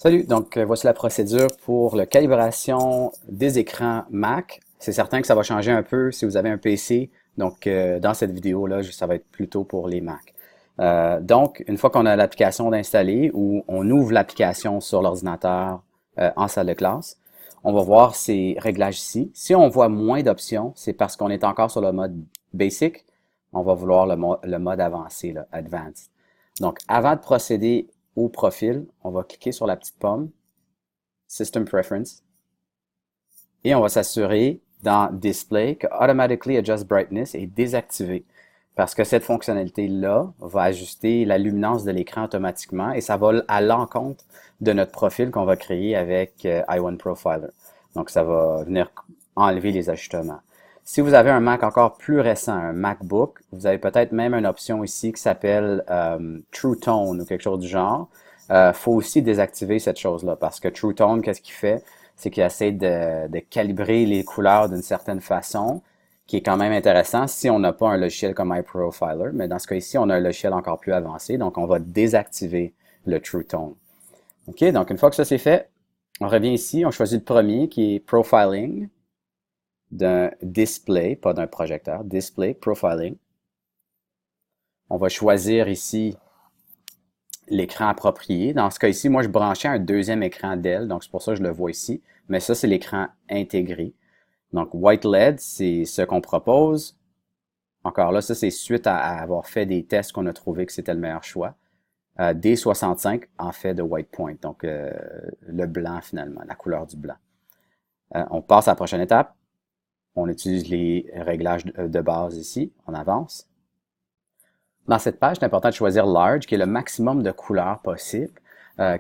Salut, donc voici la procédure pour la calibration des écrans Mac. C'est certain que ça va changer un peu si vous avez un PC, donc dans cette vidéo-là, ça va être plutôt pour les Mac. Donc, une fois qu'on a l'application d'installer ou on ouvre l'application sur l'ordinateur en salle de classe, on va voir ces réglages ici. Si on voit moins d'options, c'est parce qu'on est encore sur le mode Basic. On va vouloir le mode avancé, là, Advanced. Donc, avant de procéder au profil, on va cliquer sur la petite pomme, System Preference, et on va s'assurer dans Display que Automatically Adjust Brightness est désactivé. Parce que cette fonctionnalité-là va ajuster la luminance de l'écran automatiquement et ça va à l'encontre de notre profil qu'on va créer avec i1 Profiler. Donc, ça va venir enlever les ajustements. Si vous avez un Mac encore plus récent, un MacBook, vous avez peut-être même une option ici qui s'appelle True Tone ou quelque chose du genre. Faut aussi désactiver cette chose-là parce que True Tone, qu'est-ce qu'il fait? C'est qu'il essaie de calibrer les couleurs d'une certaine façon, qui est quand même intéressant si on n'a pas un logiciel comme iProfiler. Mais dans ce cas ici, on a un logiciel encore plus avancé, donc on va désactiver le True Tone. OK, donc une fois que ça c'est fait, on revient ici, on choisit le premier qui est Profiling d'un display, pas d'un projecteur, display, profiling. On va choisir ici l'écran approprié. Dans ce cas ici, moi je branchais un deuxième écran Dell, donc c'est pour ça que je le vois ici, mais ça c'est l'écran intégré. Donc White LED, c'est ce qu'on propose. Encore là, ça c'est suite à avoir fait des tests qu'on a trouvé que c'était le meilleur choix. D65 en fait de white point, donc le blanc finalement, la couleur du blanc. On passe à la prochaine étape. On utilise les réglages de base ici. On avance. Dans cette page, c'est important de choisir Large, qui est le maximum de couleurs possible,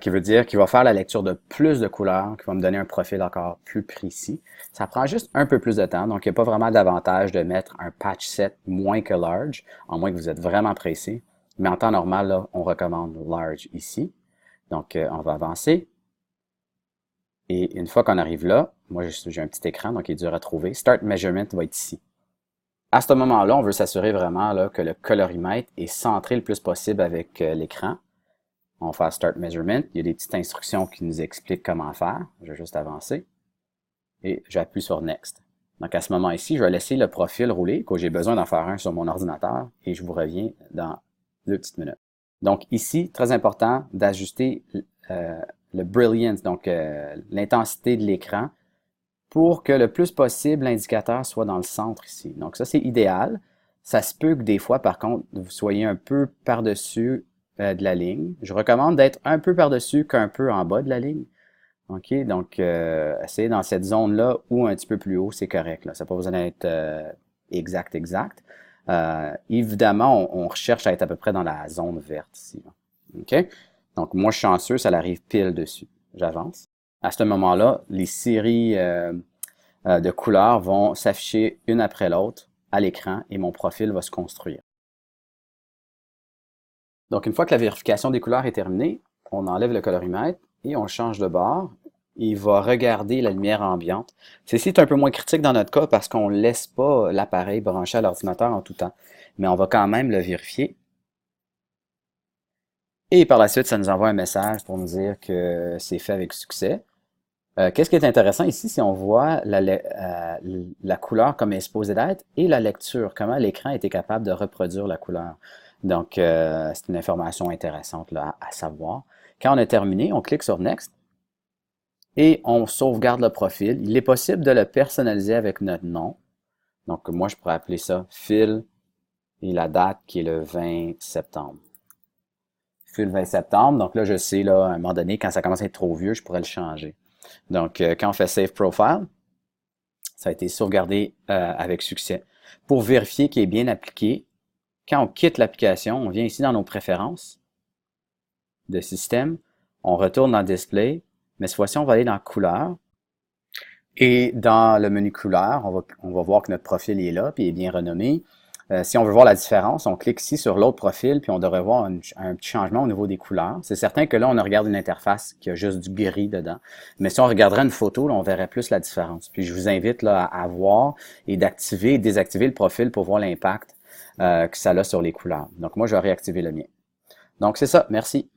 qui veut dire qu'il va faire la lecture de plus de couleurs, qui va me donner un profil encore plus précis. Ça prend juste un peu plus de temps, donc il n'y a pas vraiment d'avantage de mettre un patch set moins que Large, à moins que vous êtes vraiment pressé. Mais en temps normal, là, on recommande Large ici. Donc, on va avancer. Et une fois qu'on arrive là, moi j'ai un petit écran, donc il est dur à trouver. Start Measurement va être ici. À ce moment-là, on veut s'assurer vraiment là, que le colorimètre est centré le plus possible avec l'écran. On va faire Start Measurement. Il y a des petites instructions qui nous expliquent comment faire. Je vais juste avancer. Et j'appuie sur Next. Donc à ce moment-ci, je vais laisser le profil rouler, que j'ai besoin d'en faire un sur mon ordinateur, et je vous reviens dans 2 petites minutes. Donc ici, très important d'ajuster le brilliance, donc l'intensité de l'écran, pour que le plus possible l'indicateur soit dans le centre ici. Donc ça, c'est idéal. Ça se peut que des fois, par contre, vous soyez un peu par-dessus de la ligne. Je recommande d'être un peu par-dessus qu'un peu en bas de la ligne. OK? Donc, essayez dans cette zone-là ou un petit peu plus haut, c'est correct. Là. Ça n'a pas besoin d'être exact. Évidemment, on recherche à être à peu près dans la zone verte ici. Là. OK? Donc, moi, je suis chanceux, ça arrive pile dessus. J'avance. À ce moment-là, les séries de couleurs vont s'afficher une après l'autre à l'écran et mon profil va se construire. Donc, une fois que la vérification des couleurs est terminée, on enlève le colorimètre et on change de bord. Il va regarder la lumière ambiante. Ceci est un peu moins critique dans notre cas parce qu'on ne laisse pas l'appareil branché à l'ordinateur en tout temps. Mais on va quand même le vérifier. Et par la suite, ça nous envoie un message pour nous dire que c'est fait avec succès. Qu'est-ce qui est intéressant ici, si on voit la couleur comme elle est supposée d'être et la lecture, comment l'écran était capable de reproduire la couleur. Donc, c'est une information intéressante là, à savoir. Quand on a terminé, on clique sur Next et on sauvegarde le profil. Il est possible de le personnaliser avec notre nom. Donc, moi, je pourrais appeler ça Phil et la date qui est le 20 septembre. Phil 20 septembre. Donc là, je sais, là, à un moment donné, quand ça commence à être trop vieux, je pourrais le changer. Donc, quand on fait Save Profile, ça a été sauvegardé avec succès. Pour vérifier qu'il est bien appliqué, quand on quitte l'application, on vient ici dans nos préférences de système, on retourne dans Display, mais cette fois-ci, on va aller dans Couleurs. Et dans le menu Couleurs, on va voir que notre profil est là, puis il est bien renommé. Si on veut voir la différence, on clique ici sur l'autre profil, puis on devrait voir un petit changement au niveau des couleurs. C'est certain que là, on regarde une interface qui a juste du gris dedans. Mais si on regarderait une photo, là, on verrait plus la différence. Puis je vous invite là, à voir et d'activer et désactiver le profil pour voir l'impact que ça a sur les couleurs. Donc moi, je vais réactiver le mien. Donc c'est ça. Merci.